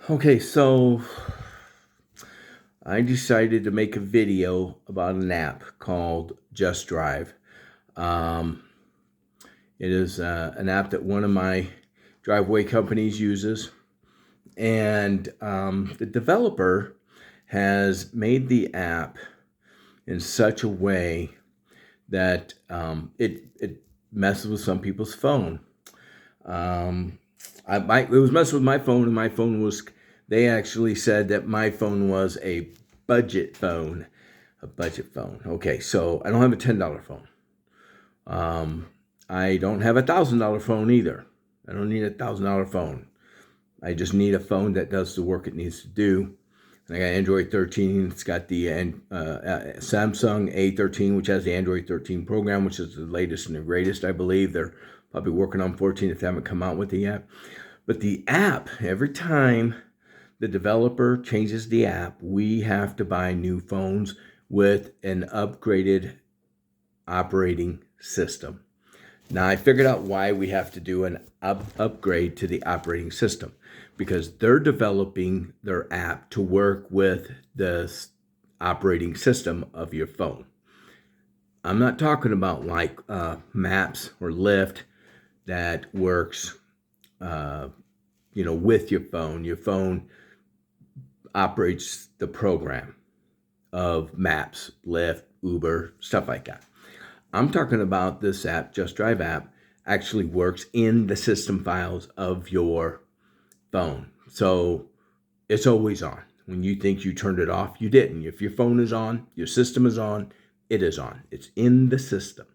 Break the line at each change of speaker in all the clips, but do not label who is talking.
Okay, so I decided to make a video about an app called Just Drive. Um, it is an app that one of my driveway companies uses, and the developer has made the app in such a way that it messes with some people's phone. Um, it was messing with my phone, and my phone was. They actually said that my phone was a budget phone, a budget phone. Okay, so I don't have a $10 phone. Um, I don't have $1,000 phone either. I don't need $1,000 phone. I just need a phone that does the work it needs to do. And I got Android 13. It's got the Samsung A13, which has the Android 13 program, which is the latest and the greatest, I believe. They're probably working on 14 if they haven't come out with it yet. But the app, every time the developer changes the app, we have to buy new phones with an upgraded operating system. Now, I figured out why we have to do an upgrade to the operating system, because they're developing their app to work with the operating system of your phone. I'm not talking about like Maps or Lyft that works, uh, with your phone. Your phone operates the program of Maps, Lyft, Uber, stuff like that. I'm talking about this app, Just Drive app, actually works in the system files of your phone. So it's always on. When you think you turned it off, you didn't. If your phone is on, your system is on, it is on. It's in the system.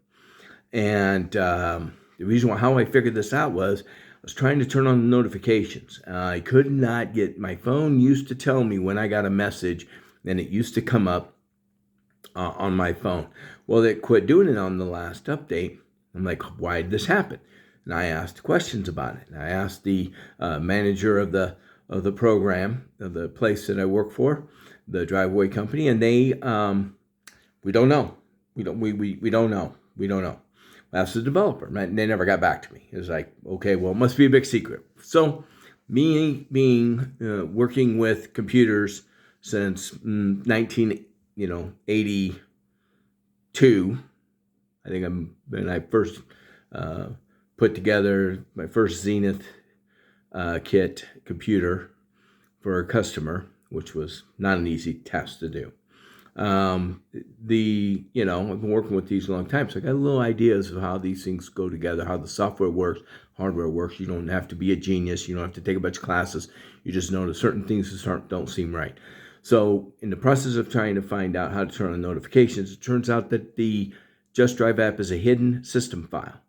And the reason how I figured this out was I was trying to turn on the notifications. I could not get, my phone used to tell me when I got a message, and it used to come up on my phone. Well, they quit doing it on the last update. I'm like, why did this happen? And I asked questions about it. And I asked the manager of the program, of the place that I work for, the driveway company, and they we don't know. We don't know. We don't know. I asked the developer, and they never got back to me. It was like, okay, well, it must be a big secret. So, me being working with computers since 1982, I think when I first put together my first Zenith kit computer for a customer, which was not an easy task to do. I've been working with these a long time, so I got little ideas of how these things go together, how the software works, hardware works. You don't have to be a genius. You don't have to take a bunch of classes. You just know that certain things just don't seem right. So in the process of trying to find out how to turn on notifications, it turns out that the Just Drive app is a hidden system file.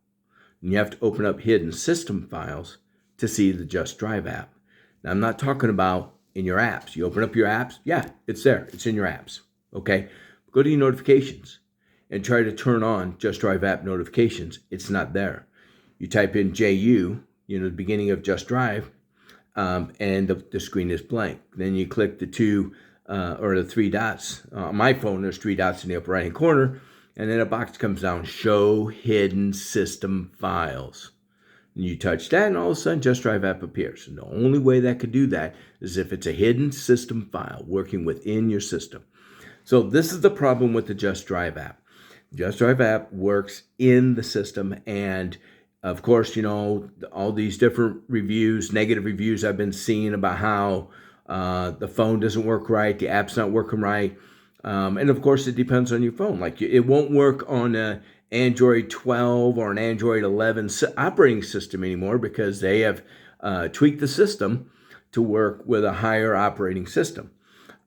And you have to open up hidden system files to see the Just Drive app. Now, I'm not talking about in your apps. You open up your apps, yeah, it's there. It's in your apps. Okay, go to your notifications and try to turn on Just Drive app notifications. It's not there. You type in JU, the beginning of Just Drive, and the screen is blank. Then you click the the three dots. On my phone, there's three dots in the upper right hand corner, and then a box comes down, Show Hidden System Files. And you touch that, and all of a sudden, Just Drive app appears. And the only way that could do that is if it's a hidden system file working within your system. So this is the problem with the Just Drive app. Just Drive app works in the system, and of course, all these different reviews, negative reviews I've been seeing about how the phone doesn't work right, the app's not working right. And of course, it depends on your phone. Like it won't work on an Android 12 or an Android 11 operating system anymore because they have tweaked the system to work with a higher operating system.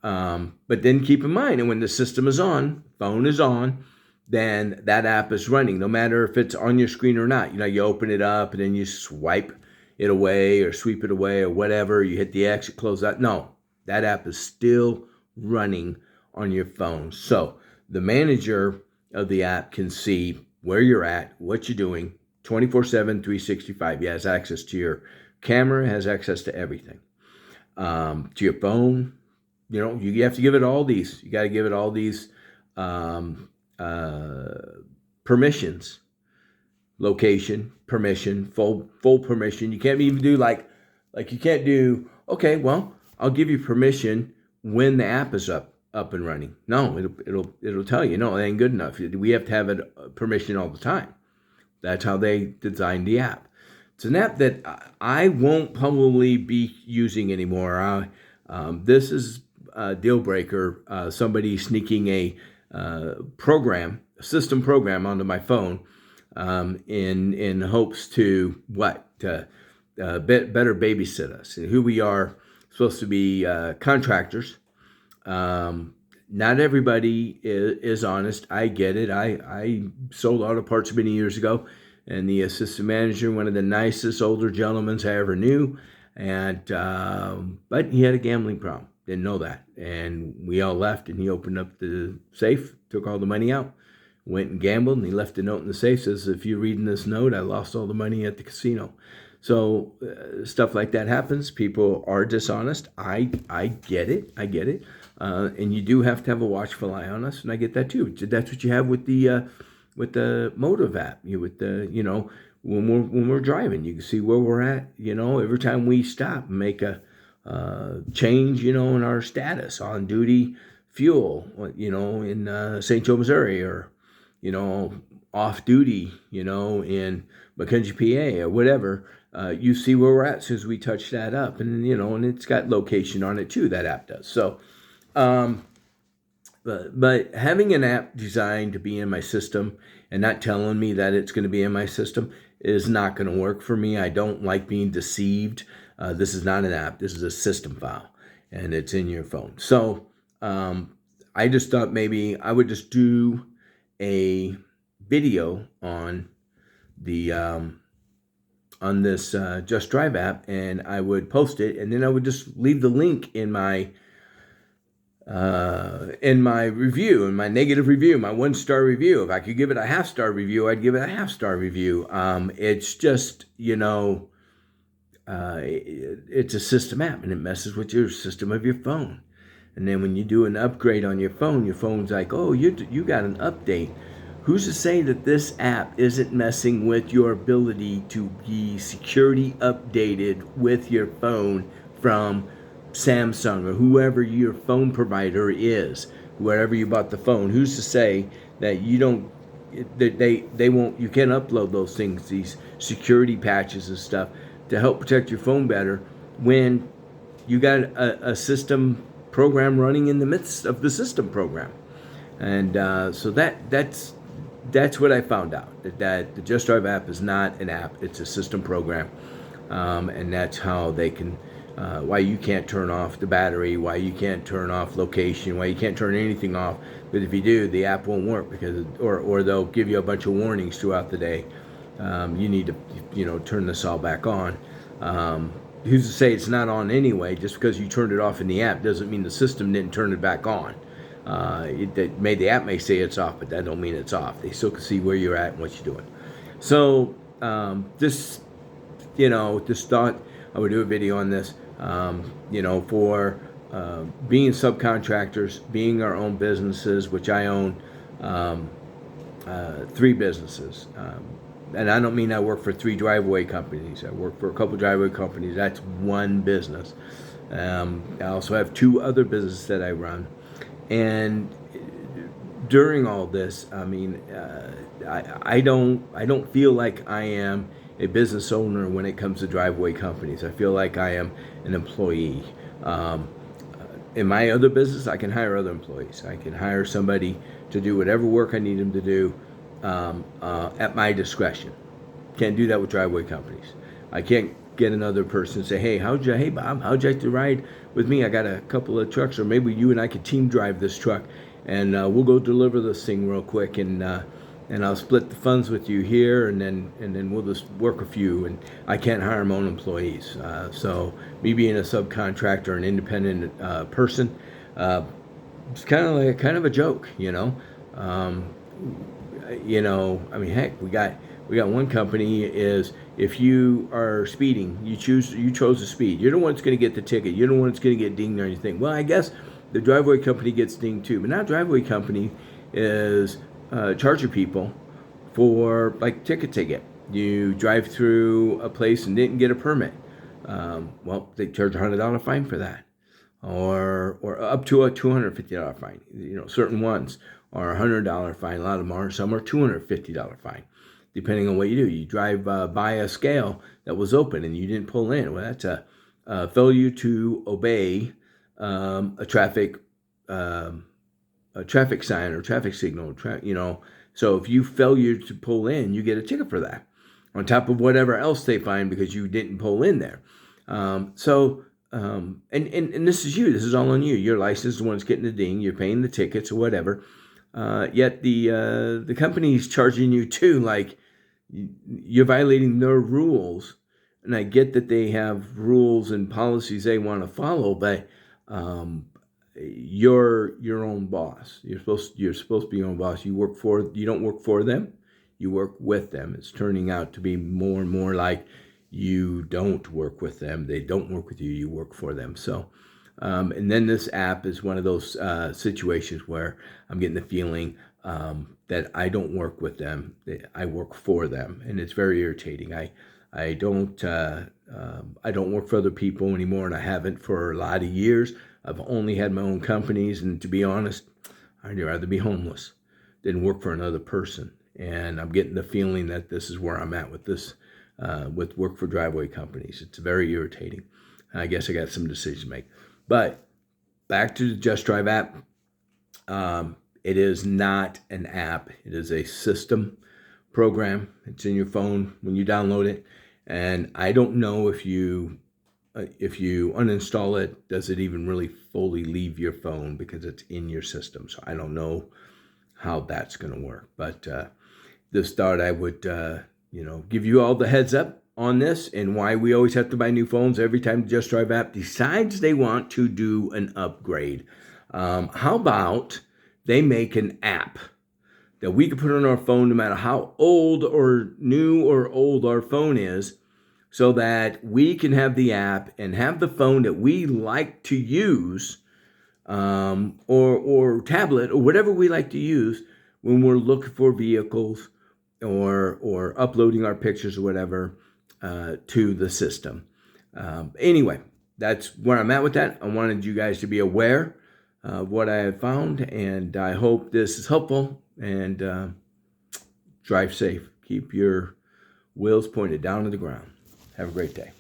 But then keep in mind, and when the system is on, phone is on, then that app is running, no matter if it's on your screen or not. You open it up and then you swipe it away or sweep it away or whatever. You hit the X, close that. No, that app is still running on your phone. So the manager of the app can see where you're at, what you're doing, 24/7, 365. He has access to your camera, has access to everything. To your phone, you have to give it all these. You got to give it all these permissions, location, permission, full permission. You can't even do like you can't do, okay, well, I'll give you permission when the app is up and running. No, it'll tell you, no, it ain't good enough. We have to have it permission all the time. That's how they designed the app. It's an app that I won't probably be using anymore. This is a deal breaker. Somebody sneaking a system program onto my phone in hopes to better babysit us. And who we are supposed to be contractors. Not everybody is honest. I get it. I sold auto parts many years ago, and the assistant manager, one of the nicest older gentlemen I ever knew, and but he had a gambling problem. Didn't know that, and we all left. And he opened up the safe, took all the money out, went and gambled, and he left a note in the safe. Says, "If you're reading this note, I lost all the money at the casino." So stuff like that happens. People are dishonest. I get it. I get it. And you do have to have a watchful eye on us, and I get that too. That's what you have with the Motive app. When we're driving, you can see where we're at. Every time we stop and make a change, in our status on duty fuel, in St. Joe, Missouri, or off duty, in McKenzie, PA, or whatever. You see where we're at as soon as we touch that up, and and it's got location on it too. That app does. So, but having an app designed to be in my system and not telling me that it's going to be in my system is not going to work for me. I don't like being deceived. This is not an app. This is a system file, and it's in your phone. So, I just thought maybe I would just do a video on the on this Just Drive app, and I would post it, and then I would just leave the link in my review, in my negative review, my 1-star review. If I could give it a 1/2-star review, I'd give it a 1/2-star review. It's just it's a system app, and it messes with your system of your phone. And then when you do an upgrade on your phone's like, oh, you got an update. Who's to say that this app isn't messing with your ability to be security updated with your phone from Samsung or whoever your phone provider is, wherever you bought the phone? Who's to say that you don't, that they won't, you can't upload those things, these security patches and stuff to help protect your phone better when you got a system program running in the midst of the system program? And so that's what I found out, that the Just Drive app is not an app, it's a system program. And that's how they can, why you can't turn off the battery, why you can't turn off location, why you can't turn anything off. But if you do, the app won't work, because, or they'll give you a bunch of warnings throughout the day. You need to, turn this all back on. Who's to say it's not on anyway? Just because you turned it off in the app doesn't mean the system didn't turn it back on. The app may say it's off, but that don't mean it's off. They still can see where you're at and what you're doing. So this thought I would do a video on this. For being subcontractors, being our own businesses, which I own 3 businesses. And I don't mean I work for 3 driveway companies. I work for a couple driveway companies. That's one business. I also have 2 other businesses that I run. And during all this, I mean, I don't feel like I am a business owner when it comes to driveway companies. I feel like I am an employee. In my other business, I can hire other employees. I can hire somebody to do whatever work I need them to do at my discretion. Can't do that with driveway companies. I can't get another person to say, hey Bob, how'd you like to ride with me? I got a couple of trucks, or maybe you and I could team drive this truck, and we'll go deliver this thing real quick, and I'll split the funds with you here, and then we'll just work a few. And I can't hire my own employees. So me being a subcontractor, an independent person, it's kind of a joke, I mean, heck, we got one company is, if you are speeding, you chose to speed. You're the one that's going to get the ticket. You're the one that's going to get dinged or anything. Well, I guess the driveway company gets dinged too. But now driveway company is charging people for like ticket. You drive through a place and didn't get a permit. Well, they charge $100 fine for that. or up to a $250 fine. Certain ones are $100 fine. A lot of them are. Some are $250 fine, depending on what you do. You drive by a scale that was open and you didn't pull in. Well, that's a failure to obey a traffic sign or traffic signal. So if you failure to pull in, you get a ticket for that, on top of whatever else they find because you didn't pull in there. And this is you. This is all on you. Your license is the one that's getting the ding. You're paying the tickets or whatever. Yet the company's charging you too. Like, you're violating their rules. And I get that they have rules and policies they want to follow, but you're your own boss. You're supposed to be your own boss. You don't work for them. You work with them. It's turning out to be more and more like you don't work with them. They don't work with you. You work for them. So, and then this app is one of those situations where I'm getting the feeling that I don't work with them. I work for them, and it's very irritating. I don't work for other people anymore, and I haven't for a lot of years. I've only had my own companies, and to be honest, I'd rather be homeless than work for another person. And I'm getting the feeling that this is where I'm at with this, with work for driveway companies. It's very irritating. I guess I got some decisions to make. But back to the Just Drive app. It is not an app. It is a system program. It's in your phone when you download it. And I don't know if you uninstall it, does it even really fully leave your phone because it's in your system. So I don't know how that's going to work. But this thought I would, give you all the heads up on this and why we always have to buy new phones every time the Just Drive app decides they want to do an upgrade. How about they make an app that we can put on our phone no matter how old or new or old our phone is, so that we can have the app and have the phone that we like to use, or tablet or whatever we like to use when we're looking for vehicles or uploading our pictures or whatever to the system. Anyway, that's where I'm at with that. I wanted you guys to be aware of what I have found, and I hope this is helpful. And drive safe. Keep your wheels pointed down to the ground. Have a great day.